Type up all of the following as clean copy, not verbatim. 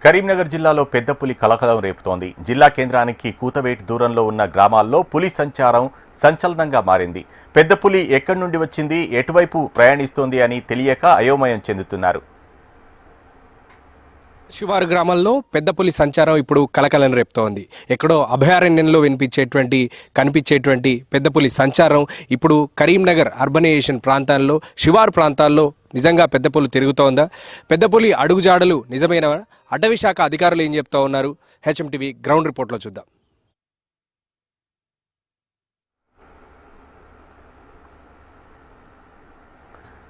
కరీంనగర్ జిల్లాలో పెద్ద పులి కలకలం రేపుతోంది. జిల్లా కేంద్రానికి కూతవేటు దూరంలో ఉన్న గ్రామాల్లో పులి సంచారం సంచలనంగా మారింది. పెద్ద పులి ఎక్కడి నుండి వచ్చింది, ఎటువైపు ప్రయాణిస్తోంది అని తెలియక అయోమయం చెందుతున్నారు. శివారు గ్రామాల్లో పెద్ద పులి సంచారం ఇప్పుడు కలకలం రేపుతోంది. ఎక్కడో అభయారణ్యంలో కనిపించేటువంటి పెద్ద పులి సంచారం ఇప్పుడు కరీంనగర్ అర్బనైజేషన్ ప్రాంతాల్లో, శివారు ప్రాంతాల్లో నిజంగా పెద్ద పులి తిరుగుతోందా? పెద్ద పులి అడుగుజాడలు నిజమైన అటవీ శాఖ అధికారులు ఏం చెప్తా ఉన్నారు? హెచ్ఎంటీవీ గ్రౌండ్ రిపోర్ట్లో చూద్దాం.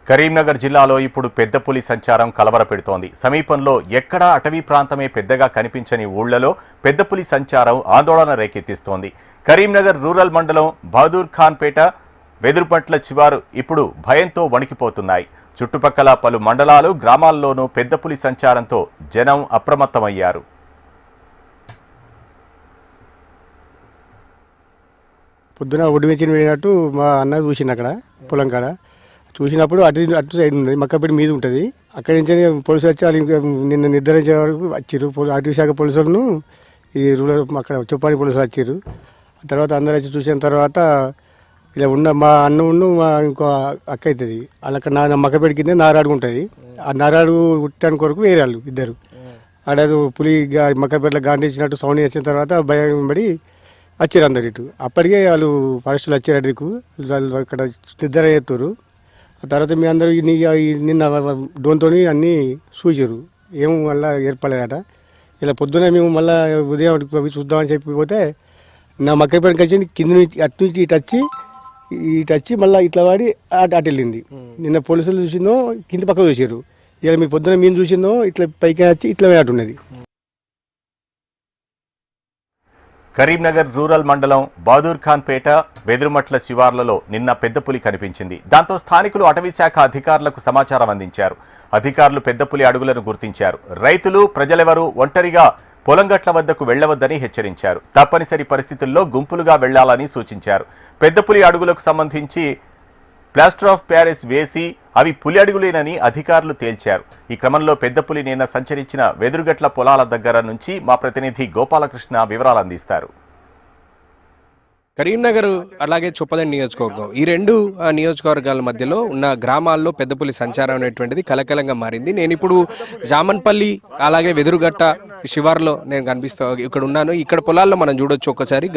కరీంనగర్ జిల్లాలో ఇప్పుడు పెద్ద పులి సంచారం కలవరపెడుతోంది. సమీపంలో ఎక్కడా అటవీ ప్రాంతమే పెద్దగా కనిపించని ఊళ్లలో పెద్ద పులి సంచారం ఆందోళన రేకెత్తిస్తోంది. కరీంనగర్ రూరల్ మండలం బహదూర్ ఖాన్ పేట, వెదురుపట్ల శివారు ఇప్పుడు భయంతో వణికిపోతున్నాయి. చుట్టుపక్కల పలు మండలాలు, గ్రామాల్లోనూ పెద్ద పులి సంచారంతో జనం అప్రమత్తమయ్యారు. పొద్దున ఒడ్డు మెచ్చిన వెళ్ళినట్టు మా అన్న చూసింది. అక్కడ పొలం కాడ చూసినప్పుడు అటు సైడ్ ఉంది, మక్కపేట మీద ఉంటుంది. అక్కడి నుంచి పోలీసులు వచ్చి వాళ్ళు నిన్న నిర్ధారించే వరకు వచ్చారు. అటవీ శాఖ పోలీసులను ఈ రూరల్ అక్కడ చొప్పాని పోలీసులు వచ్చారు. తర్వాత అందరూ వచ్చి చూసిన తర్వాత ఇలా ఉన్న మా అన్న మా ఇంకో అక్క అవుతుంది, వాళ్ళు అక్కడ మక్కపేట కింద నారాడు ఉంటుంది. ఆ నారాడు ఉట్టడానికి కొరకు వేరే వాళ్ళు ఇద్దరు ఆడ పులి మక్కపేటలో గాండించినట్టు సౌండ్ వచ్చిన తర్వాత భయం పడి వచ్చారు అందరు ఇటు. అప్పటికే వాళ్ళు ఫారెస్టులు వచ్చారు అడిగికు, వాళ్ళు అక్కడ నిర్ధారణ చేస్తారు. ఆ తర్వాత మీ అందరూ నిన్న డోన్తో అన్నీ చూసారు, ఏం మళ్ళీ ఏర్పడలేదట. ఇలా పొద్దున మేము మళ్ళీ ఉదయం చూద్దామని చెప్పిపోతే నా మక్కపేటకి వచ్చి కింద నుంచి అటు నుంచి ఇటు వచ్చి మళ్ళీ ఇట్లా వాడి అటు వెళ్ళింది. నిన్న పోలీసులు చూసిందో కింద పక్క చూసారు. ఇలా మీ పొద్దున మేము చూసిందో ఇట్లా పైకి వచ్చి ఇట్లా అటు ఉన్నది. కరీంనగర్ రూరల్ మండలం బహదూర్ ఖాన్ పేట, వెదురుమట్ల శివార్లలో నిన్న పెద్ద పులి కనిపించింది. దాంతో స్థానికులు అటవీ శాఖ అధికారులకు సమాచారం అందించారు. అధికారులు పెద్ద పులి అడుగులను గుర్తించారు. రైతులు, ప్రజలెవరూ ఒంటరిగా పొలంగట్ల వద్దకు వెళ్లవద్దని హెచ్చరించారు. తప్పనిసరి పరిస్థితుల్లో గుంపులుగా వెళ్లాలని సూచించారు. పెద్ద పులి అడుగులకు సంబంధించి ప్లాస్టర్ ఆఫ్ ప్యారిస్ వేసి అవి పులి అడుగులేనని అధికారులు తేల్చారు. ఈ క్రమంలో పెద్ద పులి నిన్న సంచరించిన వెదురుగట్ల పొలాల దగ్గర నుంచి మా ప్రతినిధి గోపాలకృష్ణ వివరాలు అందిస్తారు. కరీంనగర్ అలాగే చొప్పదండి నియోజకవర్గం, ఈ రెండు నియోజకవర్గాల మధ్యలో ఉన్న గ్రామాల్లో పెద్ద పులి సంచారం అనేటువంటిది కలకలంగా మారింది. నేను ఇప్పుడు జామన్పల్లి అలాగే వెదురుగట్ట శివార్లో నేను ఇక్కడ ఉన్నాను. ఇక్కడ పొలాల్లో మనం చూడొచ్చు ఒక్కసారి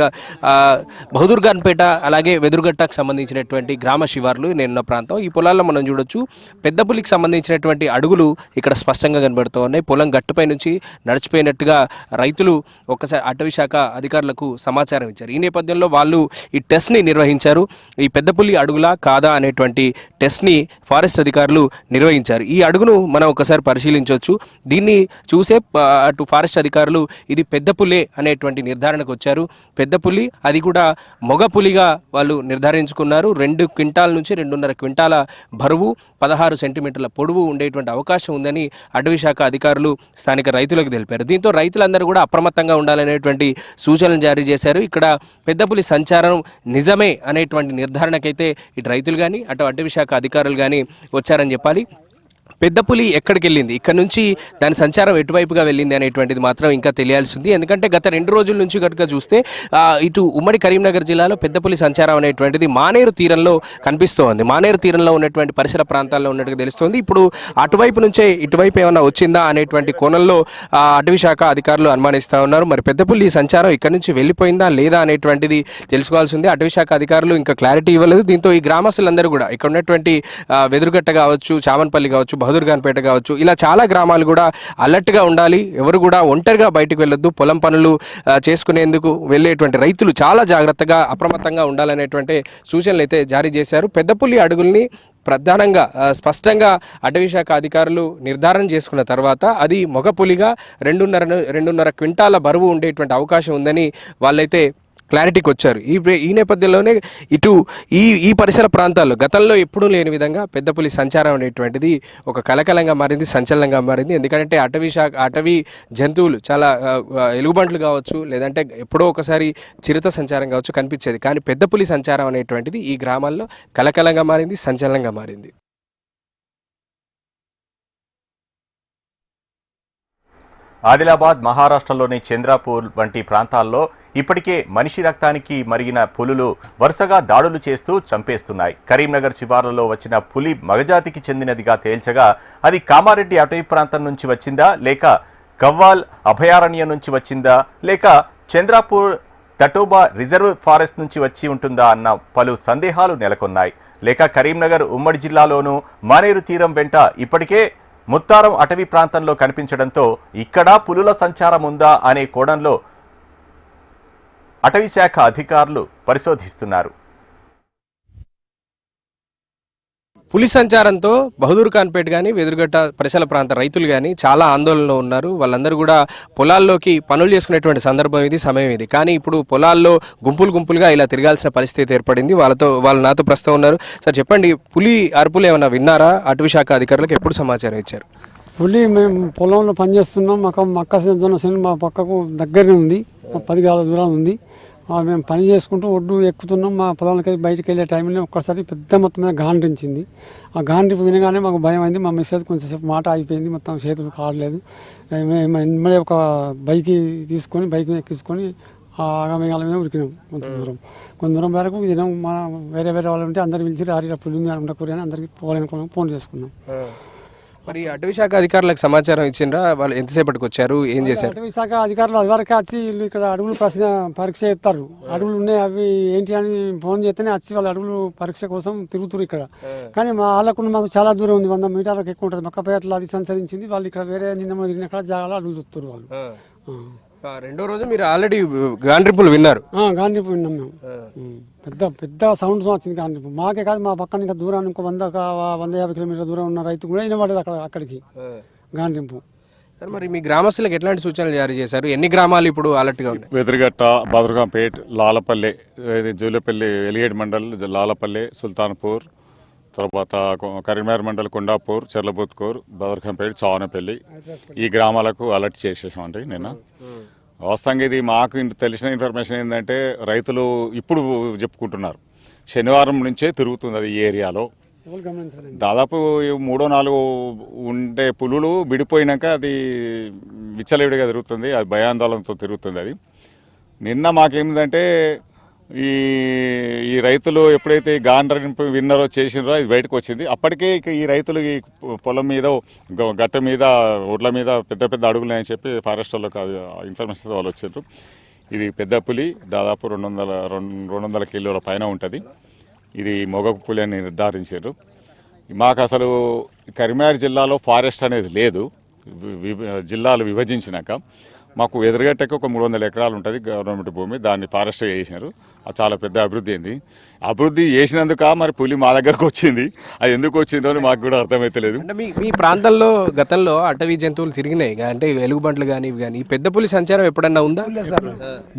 బహదూర్ ఖాన్ పేట అలాగే వెదురుగట్టకు సంబంధించినటువంటి గ్రామ శివార్లు నేనున్న ప్రాంతం. ఈ పొలాల్లో మనం చూడొచ్చు పెద్ద పులికి సంబంధించినటువంటి అడుగులు ఇక్కడ స్పష్టంగా కనబడుతూ ఉన్నాయి. పొలం గట్టుపై నుంచి నడిచిపోయినట్టుగా రైతులు ఒక్కసారి అటవీ శాఖ అధికారులకు సమాచారం ఇచ్చారు. ఈ నేపథ్యంలో వాళ్ళు ఈ టెస్ట్ ని నిర్వహించారు. ఈ పెద్ద పులి అడుగులా కాదా అనేటువంటి టెస్ట్ ని ఫారెస్ట్ అధికారులు నిర్వహించారు. ఈ అడుగును మనం ఒకసారి పరిశీలించవచ్చు. దీన్ని చూసే అటు ఫారెస్ట్ అధికారులు ఇది పెద్ద పులే అనేటువంటి నిర్ధారణకు వచ్చారు. పెద్ద పులి, అది కూడా మొగ పులిగా వాళ్ళు నిర్ధారించుకున్నారు. 2 క్వింటాల నుంచి 2.5 క్వింటాల బరువు, 16 సెంటీమీటర్ల పొడవు ఉండేటువంటి అవకాశం ఉందని అటవీ శాఖ అధికారులు స్థానిక రైతులకు తెలిపారు. దీంతో రైతులందరూ కూడా అప్రమత్తంగా ఉండాలనేటువంటి సూచనలు జారీ చేశారు. ఇక్కడ పెద్ద పులి సంచారం నిజమే అనేటువంటి నిర్ధారణకైతే ఇటు రైతులు కానీ అటు అటవీ శాఖ అధికారులు కానీ వచ్చారని చెప్పాలి. పెద్ద పులి ఎక్కడికి వెళ్ళింది, ఇక్కడ నుంచి దాని సంచారం ఎటువైపుగా వెళ్ళింది అనేటువంటిది మాత్రం ఇంకా తెలియాల్సి ఉంది. ఎందుకంటే గత 2 రోజుల నుంచి కనుక చూస్తే ఇటు ఉమ్మడి కరీంనగర్ జిల్లాలో పెద్ద పులి సంచారం అనేటువంటిది మానేరు తీరంలో కనిపిస్తోంది. మానేరు తీరంలో ఉన్నటువంటి పరిసర ప్రాంతాల్లో ఉన్నట్టుగా తెలుస్తోంది. ఇప్పుడు అటువైపు నుంచే ఇటువైపు ఏమైనా వచ్చిందా అనేటువంటి కోణంలో అటవీ శాఖ అధికారులు అనుమానిస్తూ ఉన్నారు. మరి పెద్ద పులి సంచారం ఇక్కడ నుంచి వెళ్ళిపోయిందా లేదా అనేటువంటిది తెలుసుకోవాల్సి ఉంది. అటవీ శాఖ అధికారులు ఇంకా క్లారిటీ ఇవ్వలేదు. దీంతో ఈ గ్రామస్తులందరూ కూడా ఇక్కడ ఉన్నటువంటి వెదురుగట్ట కావచ్చు, చామన్పల్లి కావచ్చు, బహదూర్ ఖాన్ పేట కావచ్చు, ఇలా చాలా గ్రామాలు కూడా అలర్ట్గా ఉండాలి. ఎవరు కూడా ఒంటరిగా బయటకు వెళ్ళొద్దు. పొలం పనులు చేసుకునేందుకు వెళ్ళేటువంటి రైతులు చాలా జాగ్రత్తగా అప్రమత్తంగా ఉండాలనేటువంటి సూచనలు అయితే జారీ చేశారు. పెద్ద పులి అడుగుల్ని ప్రధానంగా స్పష్టంగా అటవీ శాఖ అధికారులు నిర్ధారణ చేసుకున్న తర్వాత అది మొగ పులిగా 2.5 క్వింటాల బరువు ఉండేటువంటి అవకాశం ఉందని వాళ్ళైతే క్లారిటీకి వచ్చారు. ఈ నేపథ్యంలోనే ఇటు ఈ పరిసర ప్రాంతాల్లో గతంలో ఎప్పుడూ లేని విధంగా పెద్ద పులి సంచారం అనేటువంటిది ఒక కలకలంగా మారింది, సంచలనంగా మారింది. ఎందుకంటే అటవీ జంతువులు చాలా ఎలుగుబంట్లు కావచ్చు, లేదంటే ఎప్పుడో ఒకసారి చిరుత సంచారం కావచ్చు కనిపించేది. కానీ పెద్ద పులి సంచారం అనేటువంటిది ఈ గ్రామాల్లో కలకలంగా మారింది, సంచలనంగా మారింది. ఆదిలాబాద్, మహారాష్ట్రలోని చంద్రాపూర్ వంటి ప్రాంతాల్లో ఇప్పటికే మనిషి రక్తానికి మరిగిన పులులు వరుసగా దాడులు చేస్తూ చంపేస్తున్నాయి. కరీంనగర్ శివార్లలో వచ్చిన పులి మగజాతికి చెందినదిగా తేల్చగా అది కామారెడ్డి అటవీ ప్రాంతం నుంచి వచ్చిందా, లేక గవ్వాల్ అభయారణ్యం నుంచి వచ్చిందా, లేక చంద్రాపూర్ తటోబా రిజర్వ్ ఫారెస్ట్ నుంచి వచ్చి ఉంటుందా అన్న పలు సందేహాలు నెలకొన్నాయి. లేక కరీంనగర్ ఉమ్మడి జిల్లాలోనూ మానేరు తీరం వెంట ఇప్పటికే ముత్తారం అటవీ ప్రాంతంలో కనిపించడంతో ఇక్కడ పులుల సంచారం ఉందా అనే కోణంలో అటవీ శాఖ అధికారులు పరిశోధిస్తున్నారు. పులి సంచారంతో బహదూర్ ఖాన్పేట్ కానీ వెదురుగట్ట పరిసర ప్రాంత రైతులు కానీ చాలా ఆందోళనలో ఉన్నారు. వాళ్ళందరూ కూడా పొలాల్లోకి పనులు చేసుకునేటువంటి సందర్భం ఇది, సమయం ఇది. కానీ ఇప్పుడు పొలాల్లో గుంపులుగా ఇలా తిరగాల్సిన పరిస్థితి ఏర్పడింది. వాళ్ళు నాతో ప్రస్తుతం ఉన్నారు. సార్ చెప్పండి, పులి అరుపులు ఏమైనా విన్నారా? అటవీ శాఖ అధికారులకు ఎప్పుడు సమాచారం ఇచ్చారు? పులి మేము పొలంలో పనిచేస్తున్నాం. మాకు మక్క జొన్న మా పక్కకు దగ్గరనే ఉంది, 10 గజాల దూరం ఉంది. మేము పని చేసుకుంటూ ఒడ్డు ఎక్కుతున్నాం. మా పొలంలోకి బయటకు వెళ్ళే టైంలో ఒక్కసారి పెద్ద మొత్తం మీద గాండ్రించింది. ఆ గాండ్రింపు వినగానే మాకు భయం అయింది. మా మెసేజ్ కొంచెంసేపు మాట ఆగిపోయింది, మొత్తం చేతులు కాడలేదు. ఇమ్మడే ఒక బైక్ ఎక్కించుకొని ఆగమేఘాల మీద ఉరికినాం. కొంత దూరం వరకు జనం మన వేరే వాళ్ళు ఉంటే అందరు పిలిచి రారి పులి ఉండకూరి అని అందరికి ఫోన్ చేసుకున్నాం. మరి అటవీ శాఖ అధికారులకు సమాచారం ఇచ్చిండ్రా? వాళ్ళు ఎంతసేపటికి వచ్చారు, ఏం చేశారు? అటవీ శాఖ అధికారులు అదివరకే వచ్చి వీళ్ళు ఇక్కడ అడవులు పరీక్ష చేస్తారు. అడవులు ఉన్నాయి, అవి ఏంటి అని ఫోన్ చేస్తేనే వచ్చి వాళ్ళు అడవులు పరీక్ష కోసం తిరుగుతారు ఇక్కడ. కానీ మాకు చాలా దూరం ఉంది, 100 మీటర్లకు ఎక్కువ ఉంటుంది. మక్కపేటలో అది సంచరించింది. వాళ్ళు ఇక్కడ వేరే నిన్న తిరిగిన జాగాలో అడవులు చూస్తారు వాళ్ళు. రెండో రోజు మీరు ఆల్రెడీ గాండ్రింపులు విన్నారు? గాండ్రింపు విన్నాం మేము. పెద్ద సౌండ్ వచ్చింది గాండ్రింపు. మాకే కాదు, మా పక్కన ఇంకా దూరం ఇంకో 150 కిలోమీటర్ల దూరం ఉన్న రైతు కూడా వినబడేది అక్కడికి గాండ్రింపు. మరి మీ గ్రామస్తులకు ఎట్లాంటి సూచనలు జారీ చేశారు? ఎన్ని గ్రామాలు ఇప్పుడు అలర్ట్ గా ఉన్నాయి? వెదురుగట్ట, బదర్గాంపేట్, లాలపల్లె, జూలపల్లి, ఎలిగేడ్ మండల్, లాలపల్లె, సుల్తాన్పూర్, తర్వాత కరీంనగర్ మండల్, కొండాపూర్, చెర్లబుత్కూర్, బదర్గాంపేట్, చావనపల్లి, ఈ గ్రామాలకు అలర్ట్ చేసేసామండి నిన్న. వాస్తవంగా ఇది మాకు తెలిసిన ఇన్ఫర్మేషన్ ఏంటంటే రైతులు ఇప్పుడు చెప్పుకుంటున్నారు, శనివారం నుంచే తిరుగుతుంది అది ఈ ఏరియాలో. దాదాపు 3-4 ఉండే పులులు విడిపోయినాక అది విచ్చలవిడిగా తిరుగుతుంది, అది భయాందోళనతో తిరుగుతుంది. అది నిన్న మాకేమిందంటే ఈ రైతులు ఎప్పుడైతే గాండ్రింపు విన్నారో చేసినారో ఇది బయటకు వచ్చింది. అప్పటికే ఈ రైతులు ఈ పొలం మీద, గట్ట మీద, ఒడ్ల మీద పెద్ద అడుగులు అని చెప్పి ఫారెస్ట్ వాళ్ళకి ఇన్ఫర్మేషన్ వాళ్ళు వచ్చారు. ఇది పెద్ద పులి, దాదాపు 200 కిలోల పైన ఉంటుంది. ఇది మొగ పులి అని నిర్ధారించారు. మాకు అసలు కరీంనగర్ జిల్లాలో ఫారెస్ట్ అనేది లేదు. జిల్లాలు విభజించినాక మాకు ఎదురుగట్టకి ఒక 300 ఎకరాలు ఉంటుంది గవర్నమెంట్ భూమి, దాన్ని ఫారెస్ట్ చేసినారు. అది చాలా పెద్ద అభివృద్ధి అయింది. అభివృద్ధి చేసినందుక మరి పులి మా దగ్గరకు వచ్చింది, అది ఎందుకు వచ్చిందో అని మాకు కూడా అర్థమైతలేదు. అంటే మీ ప్రాంతంలో గతంలో అటవీ జంతువులు తిరిగినాయి, అంటే ఎలుగుబంట్లు కానీ ఇవి కానీ, ఈ పెద్ద పులి సంచారం ఎప్పుడన్నా ఉందా? సార్,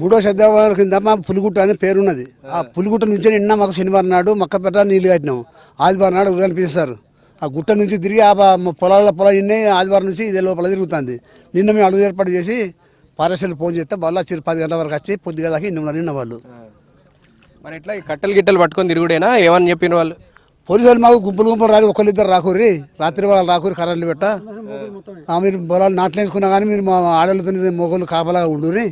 3వ శతాబ్దం కింద మా పులిగుట్ట అనే పేరున్నది. ఆ పులిగుట్ట నుంచి నిన్న మాకు శనివారం నాడు మక్కపేట నీళ్లు కట్టినాం. ఆదివారం నాడు కనిపిస్తారు. ఆ గుట్ట నుంచి తిరిగి ఆ పొలం ఇన్ని ఆదివారం నుంచి ఇదే లోపల తిరుగుతుంది. నిన్న మేము అడుగు ఏర్పాటు చేసి ఫారెస్ట్లు ఫోన్ చేస్తే వాళ్ళు 10 గంటల వరకు వచ్చి పొద్దుగా దాకా నిన్న వాళ్ళు. మరి ఎట్లా కట్టలు గిట్టలు పట్టుకొని తిరుగుడేనా? ఏమని చెప్పిన వాళ్ళు? పోలీసులు మాకు గుంపులు రాదు, ఒకళ్ళిద్దరు రాకూరి, రాత్రి వాళ్ళు రాకూరి, కరెంట్లు పెట్ట మీరు పొలాలు నాట్లేసుకున్నా కానీ మీరు మా ఆడలతో మొగలు కాపలాగా ఉండుని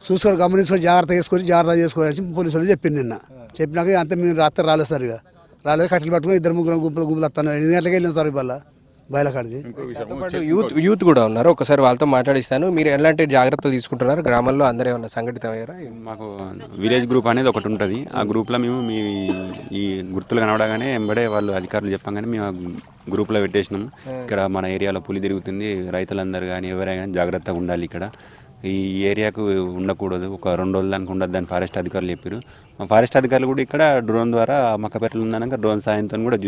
చూసుకొని గమనించుకొని జాగ్రత్త చేసుకోవాలి పోలీసులు చెప్పింది. నిన్న చెప్పినాక అంతే మేము రాత్రి రాలేదు సార్, ఇక రాలేదు. కట్టెలు పట్టుకుని 2-3 గుంపులు వస్తాను. 8 గంటలకు వెళ్ళిన సార్ ఇవాళ బయలుకాడిది. యూత్ కూడా ఉన్నారు, ఒకసారి వాళ్ళతో మాట్లాడిస్తాను. మీరు ఎలాంటి జాగ్రత్తలు తీసుకుంటున్నారు? గ్రామంలో అందరూ ఏమన్నా సంఘటితం అయ్యారా? మాకు విలేజ్ గ్రూప్ అనేది ఒకటి ఉంటుంది. ఆ గ్రూప్లో మేము ఈ గుర్తులు కనబడగానే వెంబడే వాళ్ళు అధికారులు చెప్పగానే మేము ఆ గ్రూప్లో పెట్టేసినాం. ఇక్కడ మన ఏరియాలో పులి తిరుగుతుంది, రైతులందరూ కానీ ఎవరైనా జాగ్రత్తగా ఉండాలి, ఇక్కడ ఈ ఏరియాకు ఉండకూడదు, ఒక 2 రోజుల దానికి ఉండదు అని ఫారెస్ట్ అధికారులు చెప్పారు. మా ఫారెస్ట్ అధికారులు కూడా ఇక్కడ డ్రోన్ ద్వారా మక్కపేటలు ఉందనక డ్రోన్ సాయంతో కూడా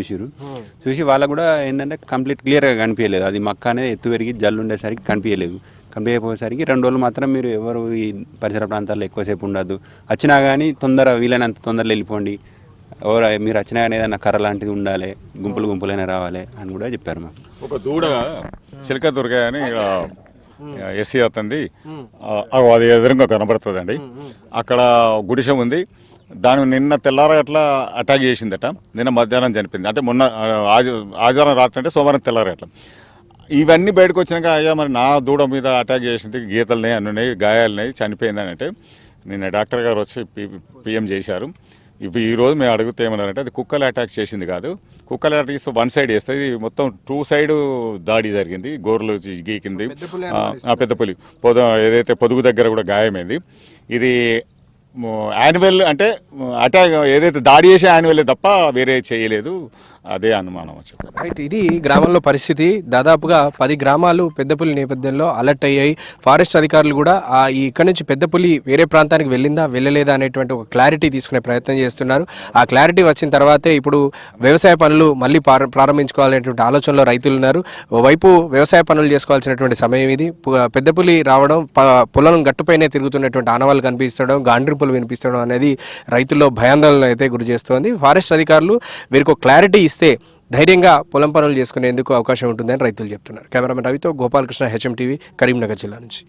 చూసి వాళ్ళకు కూడా ఏంటంటే కంప్లీట్ క్లియర్గా కనిపించలేదు. అది మక్క అనేది ఎత్తు పెరిగి జల్లు ఉండేసరికి కనిపించకపోయేసరికి 2 రోజులు మాత్రం మీరు ఎవరు ఈ పరిసర ప్రాంతాల్లో ఎక్కువసేపు ఉండదు, వచ్చినా కానీ వీలైనంత తొందరలో వెళ్ళిపోండి, ఎవరు మీరు వచ్చినా కానీ ఏదైనా కర్ర లాంటిది ఉండాలి, గుంపులైనా రావాలి అని కూడా చెప్పారు. మాకు ఒక దూడ చిలక దొరికాయ అని ఎస్సీ అవుతుంది, అది ఎదురుగా కనబడుతుందండి. అక్కడ గుడిసె ఉంది, దాని నిన్న తెల్లారగట్ల అటాక్ చేసిందట. నిన్న మధ్యాహ్నం చనిపోయింది. అంటే మొన్న ఆదివారం రాత్రి అంటే సోమవారం తెల్లారగట్ల. ఇవన్నీ బయటకు వచ్చినాక అయ్యా మరి నా దూడ మీద అటాక్ చేసింది, గీతలున్నాయి, అన్నున్నాయి, గాయాలున్నాయి, చనిపోయిందని అంటే నిన్న డాక్టర్ గారు వచ్చి పిఎం చేశారు. ఇప్పుడు ఈ రోజు మేము అడిగితే ఏమన్నారంటే అది కుక్కలు అటాక్ చేసింది కాదు, కుక్కలు అటాక్ చేస్తే వన్ సైడ్ వేస్తే ఇది మొత్తం 2 సైడ్ దాడి జరిగింది, గోర్లు గీకింది, పెద్ద పులి ఏదైతే పొదుగు దగ్గర కూడా గాయమైంది. ఇది యాన్యువల్ అంటే అటాక్ ఏదైతే దాడి చేసే యాన్యువల్ తప్ప వేరే చేయలేదు, అదే అనుమానం వచ్చి. రైట్, ఇది గ్రామంలో పరిస్థితి. దాదాపుగా 10 గ్రామాలు పెద్దపులి నేపథ్యంలో అలర్ట్ అయ్యాయి. ఫారెస్ట్ అధికారులు కూడా ఇక్కడ నుంచి పెద్దపులి వేరే ప్రాంతానికి వెళ్ళిందా వెళ్ళలేదా అనేటువంటి ఒక క్లారిటీ తీసుకునే ప్రయత్నం చేస్తున్నారు. ఆ క్లారిటీ వచ్చిన తర్వాతే ఇప్పుడు వ్యవసాయ పనులు మళ్ళీ ప్రారంభించుకోవాలనేటువంటి ఆలోచనలో రైతులు ఉన్నారు. ఓవైపు వ్యవసాయ పనులు చేసుకోవాల్సినటువంటి సమయం ఇది. పెద్దపులి రావడం, పొలం గట్టుపైనే తిరుగుతున్నటువంటి ఆనవాళ్ళు కనిపిస్తడం, గాండ్రింపులు వినిపిస్తడం అనేది రైతుల్లో భయాందోళన అయితే గురి చేస్తోంది. ఫారెస్ట్ అధికారులు వీరికి ఒక క్లారిటీ ఇస్తే ధైర్యంగా పొలం పనులు చేసుకునేందుకు అవకాశం ఉంటుందని రైతులు చెప్తున్నారు. కెమెరామెన్ రవితో గోపాలకృష్ణ, HM టీవీ, కరీంనగర్ జిల్లా నుంచి.